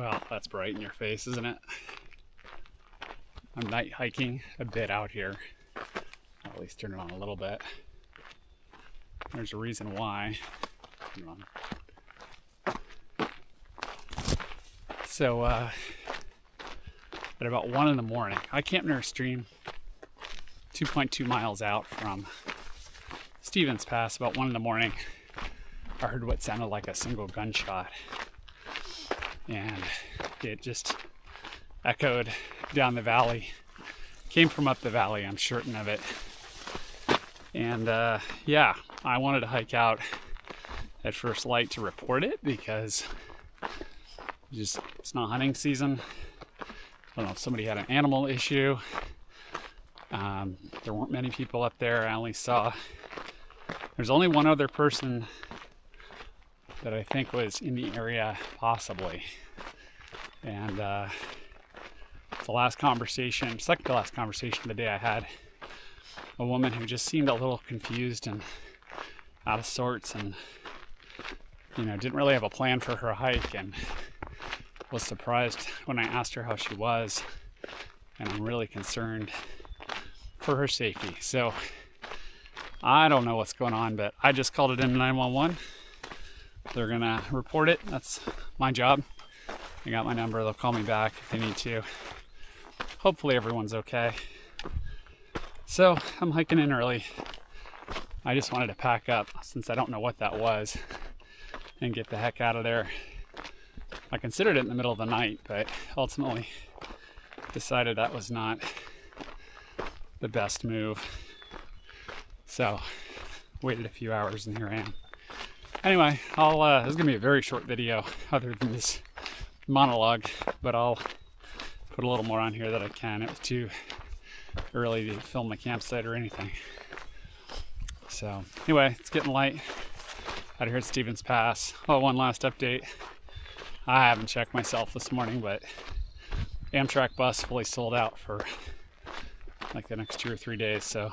Well, that's bright in your face, isn't it? I'm night hiking a bit out here. I'll at least turn it on a little bit. There's a reason why. Hang on. So, at about 1 in the morning, I camped near a stream 2.2 miles out from Stevens Pass. About 1 in the morning, I heard what sounded like a single gunshot. And it just echoed down the valley. Came from up the valley, I'm certain of it. And yeah, I wanted to hike out at first light to report it because it's not hunting season. I don't know if somebody had an animal issue. There weren't many people up there. I only saw, there's only one other person that I think was in the area, possibly. And the last conversation, second to last conversation of the day, I had a woman who just seemed a little confused and out of sorts, and didn't really have a plan for her hike, and was surprised when I asked her how she was, and I'm really concerned for her safety. So I don't know what's going on, but I just called it in 911. They're gonna report it. That's my job. I got my number. They'll call me back if they need to. Hopefully everyone's okay. So I'm hiking in early. I just wanted to pack up since I don't know what that was and get the heck out of there. I considered it in the middle of the night, but ultimately decided that was not the best move. So waited a few hours and here I am. Anyway, this is gonna be a very short video other than this monologue, but I'll put a little more on here that I can. It was too early to film the campsite or anything. So anyway, it's getting light out here at Stevens Pass. Oh, one last update. I haven't checked myself this morning, but Amtrak bus fully sold out for like the next 2 or 3 days. So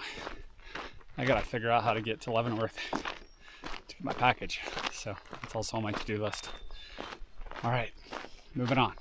I gotta figure out how to get to Leavenworth to get my package. So that's also on my to-do list. All right, moving on.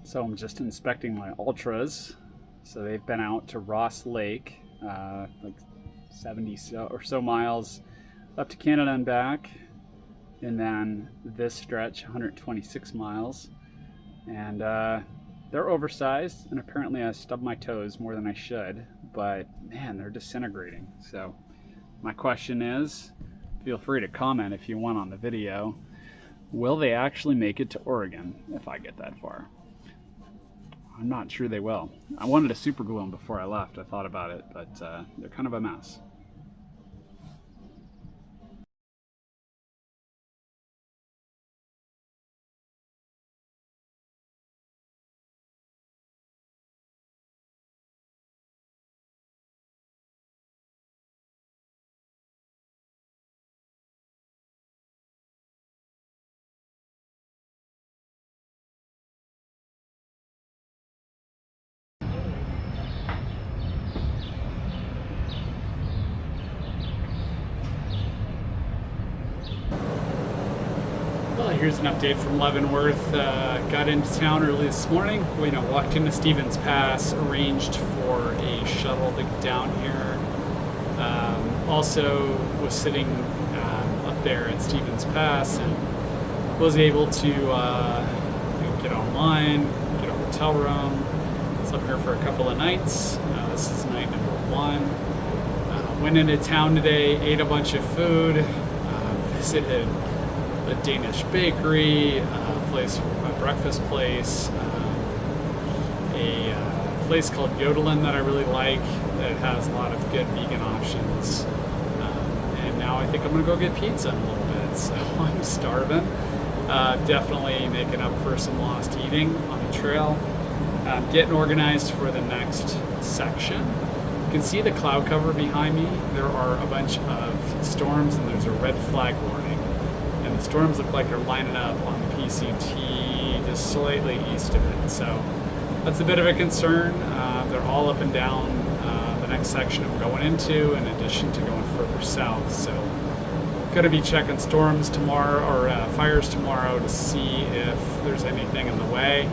So I'm just inspecting my ultras. So they've been out to Ross Lake, like 70 or so miles up to Canada and back. And then this stretch, 126 miles. And they're oversized, and apparently I stubbed my toes more than I should, but man, they're disintegrating. So my question is, feel free to comment if you want on the video, will they actually make it to Oregon if I get that far? I'm not sure they will. I wanted to super glue them before I left. I thought about it, but they're kind of a mess. Well, here's an update from Leavenworth. Got into town early this morning. Walked into Stevens Pass, arranged for a shuttle to get down here. Also was sitting up there at Stevens Pass and was able to get online, get a hotel room. Slept here for a couple of nights. This is night number 1. Went into town today, ate a bunch of food, visited a Danish bakery, a place where my breakfast place, a place called Yodelin that I really like, that has a lot of good vegan options. And now I think I'm gonna go get pizza in a little bit, so I'm starving. Definitely making up for some lost eating on the trail. Getting organized for the next section. You can see the cloud cover behind me. There are a bunch of storms and there's a red flag warning. And the storms look like they're lining up on the PCT just slightly east of it. So that's a bit of a concern. They're all up and down the next section I'm going into, in addition to going further south. So going to be checking storms tomorrow, or fires tomorrow, to see if there's anything in the way,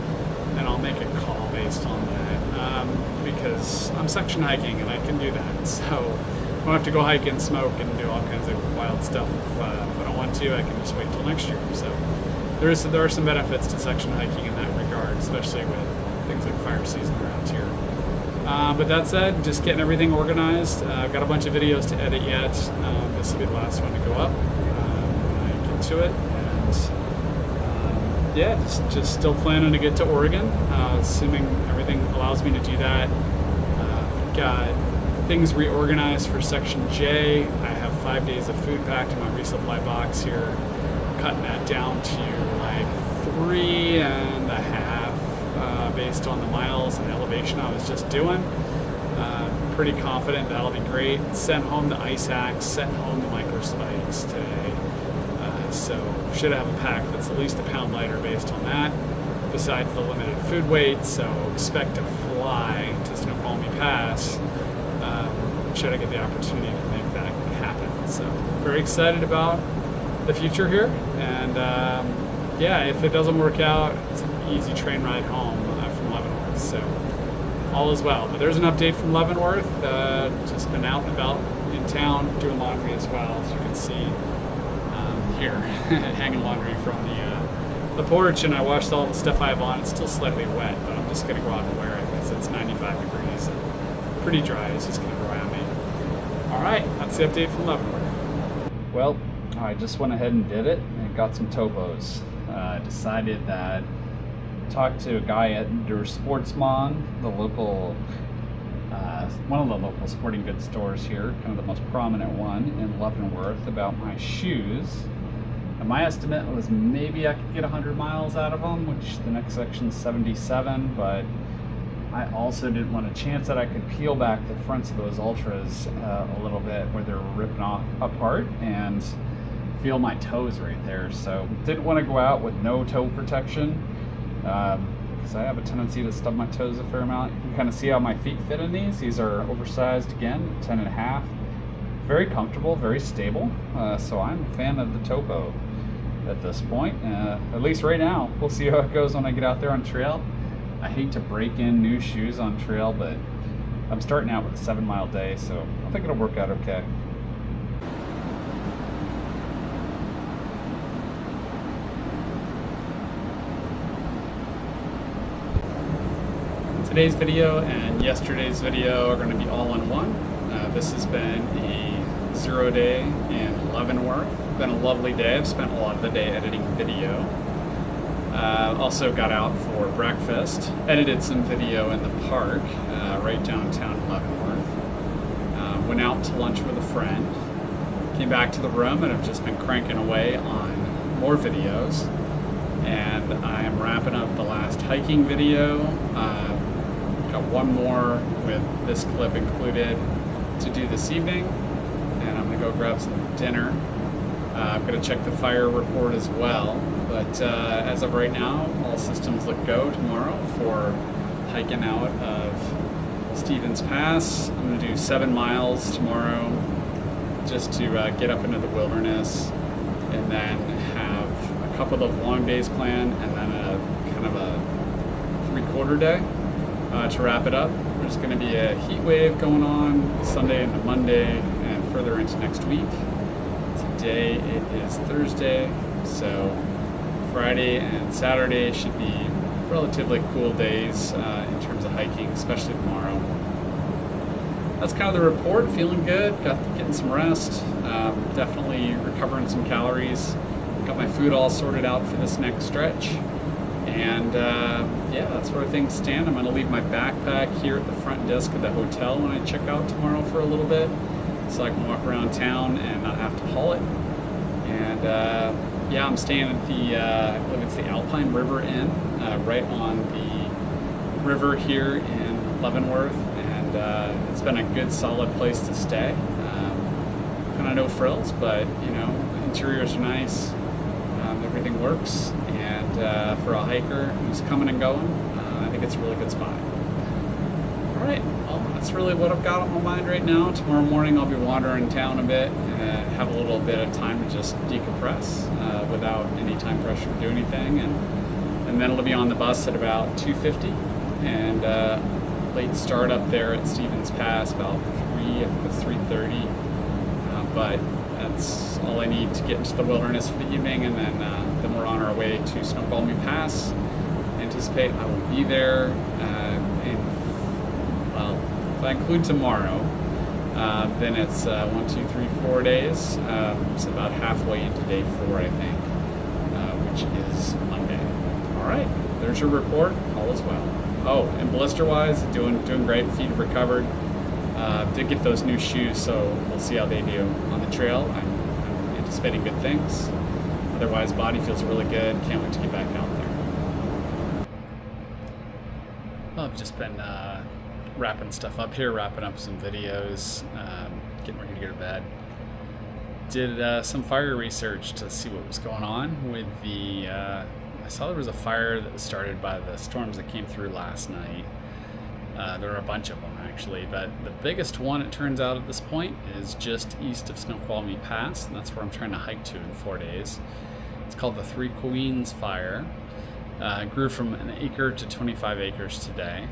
and I'll make a call based on that, because I'm section hiking and I can do that. So I don't have to go hike and smoke and do all kinds of wild stuff if I don't want to. I can just wait till next year. So there are some benefits to section hiking in that regard, especially with things like fire season around here. But that said, just getting everything organized. I've got a bunch of videos to edit yet. This will be the last one to go up when I get to it. And yeah, just still planning to get to Oregon, assuming everything allows me to do that. Got things reorganized for Section J. I have 5 days of food packed in my resupply box here. Cutting that down to like 3.5. Based on the miles and elevation I was just doing. Pretty confident that'll be great. Sent home the ice axe, sent home the micro spikes today. So should have a pack that's at least a pound lighter based on that, besides the limited food weight. So expect to fly to Snoqualmie Pass should I get the opportunity to make that happen. So very excited about the future here. And yeah, if it doesn't work out, it's an easy train ride home from Leavenworth, so all is well. But there's an update from Leavenworth. Just been out and about in town doing laundry as well, as you can see here, hanging laundry from the porch, and I washed all the stuff I have on. It's still slightly wet, but I'm just going to go out and wear it because it's 95 degrees and pretty dry. It's just going to dry on me. All right, that's the update from Leavenworth. Well, I just went ahead and did it and got some topos. Decided that, talked to a guy at Der Sportsman, the local, one of the local sporting goods stores here, kind of the most prominent one in Leavenworth, about my shoes. And my estimate was maybe I could get 100 miles out of them, which the next section's 77, but I also didn't want to chance that I could peel back the fronts of those Ultras a little bit where they were ripping off apart and feel my toes right there. So didn't want to go out with no toe protection because I have a tendency to stub my toes a fair amount. You can kind of see how my feet fit in these. These are oversized again, 10.5. Very comfortable, very stable. So I'm a fan of the topo at this point, at least right now. We'll see how it goes when I get out there on trail. I hate to break in new shoes on trail, but I'm starting out with a 7-mile day, so I think it'll work out okay. Today's video and yesterday's video are going to be all in one. This has been a 0 day in Leavenworth. Been a lovely day. I've spent a lot of the day editing video. Also got out for breakfast. Edited some video in the park right downtown Leavenworth. Went out to lunch with a friend. Came back to the room and have just been cranking away on more videos. And I am wrapping up the last hiking video. Got one more with this clip included to do this evening, and I'm gonna go grab some dinner. I'm gonna check the fire report as well, but as of right now, all systems look go tomorrow for hiking out of Stevens Pass. I'm gonna do 7 miles tomorrow just to get up into the wilderness, and then have a couple of long days planned, and then a kind of a 3/4 day. To wrap it up, there's going to be a heat wave going on Sunday into Monday and further into next week. Today it is Thursday, so Friday and Saturday should be relatively cool days in terms of hiking, especially tomorrow. That's kind of the report. Feeling good, getting some rest, definitely recovering some calories. Got my food all sorted out for this next stretch. And yeah, that's where things stand. I'm going to leave my backpack here at the front desk of the hotel when I check out tomorrow for a little bit, so I can walk around town and not have to haul it. And yeah, I'm staying at the, I believe it's the Alpine River Inn, right on the river here in Leavenworth, and it's been a good solid place to stay. Kind of no frills, but you know, interiors are nice, everything works, and for a hiker who's coming and going, I think it's a really good spot. Alright, well, that's really what I've got on my mind right now. Tomorrow morning I'll be wandering town a bit and have a little bit of time to just decompress without any time pressure to do anything, and then it'll be on the bus at about 2:50, and late start up there at Stevens Pass about 3:30, but that's all I need to get into the wilderness for the evening, and then we're on our way to Snoqualmie Pass. Anticipate I will be there well, if I include tomorrow, then it's 1, 2, 3, 4 days. It's about halfway into day 4, I think, which is Monday. All right, there's your report. All is well. Oh, and blister-wise, doing great. Feet have recovered. Did get those new shoes, so we'll see how they do on the trail. I'm anticipating good things. Otherwise, body feels really good. Can't wait to get back out there. Well, I've just been wrapping stuff up here, wrapping up some videos, getting ready to go to bed. Did some fire research to see what was going on with the, I saw there was a fire that was started by the storms that came through last night. There are a bunch of them actually, but the biggest one, it turns out at this point, is just east of Snoqualmie Pass, and that's where I'm trying to hike to in 4 days. It's called the Three Queens Fire. It grew from an acre to 25 acres today,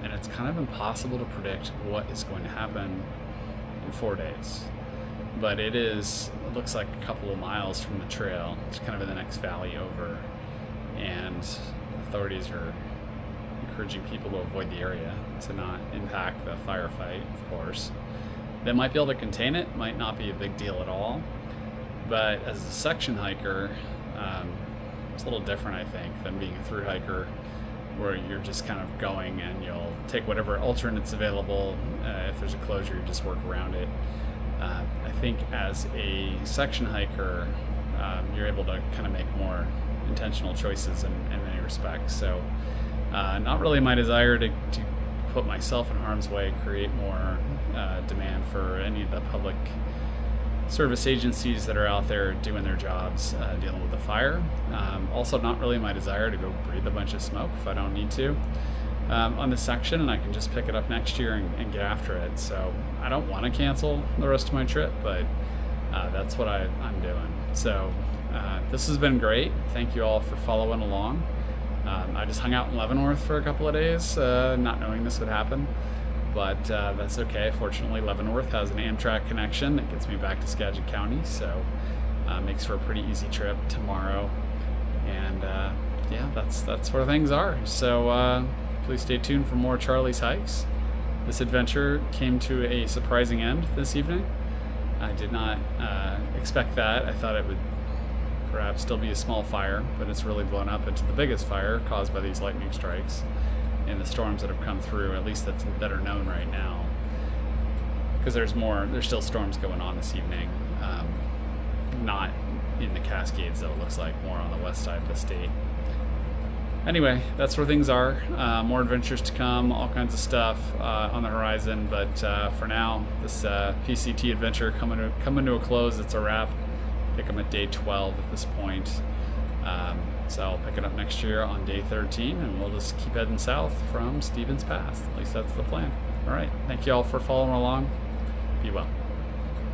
and it's kind of impossible to predict what is going to happen in 4 days. But it looks like a couple of miles from the trail. It's kind of in the next valley over, and authorities are encouraging people to avoid the area to not impact the firefight, of course. They might be able to contain it, might not be a big deal at all, but as a section hiker, it's a little different, I think, than being a through hiker, where you're just kind of going and you'll take whatever alternates available. If there's a closure, you just work around it. I think as a section hiker, you're able to kind of make more intentional choices in many respects. So not really my desire to put myself in harm's way, create more demand for any of the public service agencies that are out there doing their jobs dealing with the fire. Also not really my desire to go breathe a bunch of smoke if I don't need to on this section, and I can just pick it up next year and get after it. So I don't want to cancel the rest of my trip, but that's what I'm doing. So this has been great. Thank you all for following along. I just hung out in Leavenworth for a couple of days, not knowing this would happen, but that's okay. Fortunately, Leavenworth has an Amtrak connection that gets me back to Skagit County, so makes for a pretty easy trip tomorrow. And yeah, that's where things are. So please stay tuned for more Charlie's Hikes. This adventure came to a surprising end this evening. I did not expect that. I thought it would perhaps still be a small fire, but it's really blown up into the biggest fire caused by these lightning strikes and the storms that have come through, at least that are known right now. Because there's still storms going on this evening. Not in the Cascades, though. It looks like more on the west side of the state. Anyway, that's where things are. More adventures to come, all kinds of stuff on the horizon, but for now, this PCT adventure coming to a close. It's a wrap. I think I'm at day 12 at this point. So I'll pick it up next year on day 13, and we'll just keep heading south from Stevens Pass. At least that's the plan. All right, thank you all for following along. Be well.